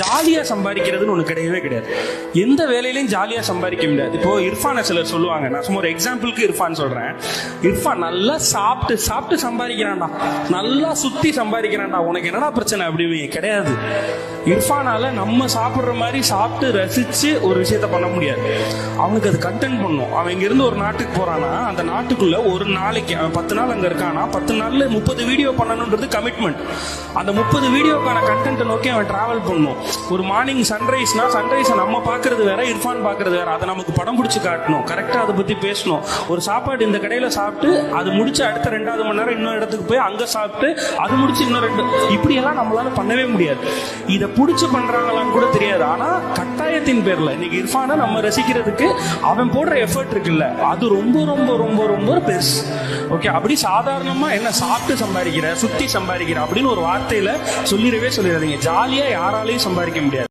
ஜாலியா சம்பாதிக்கிறதுன்னு ஒண்ணு கிடையவே கிடையாது. எந்த வேலையிலையும் ஜாலியா சம்பாதிக்க முடியாது. இப்போ இர்ஃபானை சிலர் சொல்லுவாங்க, நான் சும்மா ஒரு எக்ஸாம்பிளுக்கு இர்ஃபான் சொல்றேன். இர்ஃபான் நல்லா சாப்பிட்டு சாப்பிட்டு சம்பாதிக்கிறான்டா, நல்லா சுத்தி சம்பாதிக்கிறான்டா, உனக்கு என்னடா பிரச்சனை அப்படி கிடையாது. இர்ஃபானால நம்ம சாப்பிட்ற மாதிரி சாப்பிட்டு ரசிச்சு ஒரு விஷயத்த பண்ண முடியாது. அவனுக்கு அது கண்டென்ட் பண்ணும். அவன் இங்க இருந்து ஒரு நாட்டுக்கு போறானா, அந்த நாட்டுக்குள்ள ஒரு நாளைக்கு அவன் 10 நாள் அங்க இருக்கானா, 10 நாள்ல 30 வீடியோ பண்ணணும்ன்றது கமிட்மெண்ட். அந்த 30 வீடியோக்கான கண்டென்ட் நோக்கி அவன் டிராவல் பண்ணும். ஒரு மார்னிங் சன்ரைஸ்னா, சன்ரைஸை நம்ம பாக்குறது வேற, இர்ஃபான் பாக்குறது வேற. அதை நமக்கு படம் பிடிச்சி காட்டணும், கரெக்டா அதை பத்தி பேசணும். ஒரு சாப்பாடு இந்த கடையில சாப்பிட்டு அது முடிச்சு அடுத்த 2வது மணி நேரம் இன்னொரு இடத்துக்கு போய் அங்க சாப்பிட்டு அது முடிச்சு இன்னும் 2, இப்படி எல்லாம் நம்மளால பண்ணவே முடியாது. இதை பிடிச்சு பண்றாங்களான்னு கூட தெரியாது. ஆனா கட்டாயத்தின் பேர்ல இன்னைக்கு இர்ஃபானை நம்ம ரசிக்கிறதுக்கு அவன் போடுற எஃபர்ட் இருக்குல்ல, அது ரொம்ப ரொம்ப ரொம்ப ரொம்ப பெருசு. ஓகே, அப்படி சாதாரணமா என்ன சாப்பிட்டு சம்பாதிக்கிற, சுத்தி சம்பாதிக்கிற அப்படின்னு ஒரு வார்த்தையில சொல்லிடவே சொல்லிடாதீங்க. ஜாலியா யாராலையும் சம்பாதிக்க முடியாது.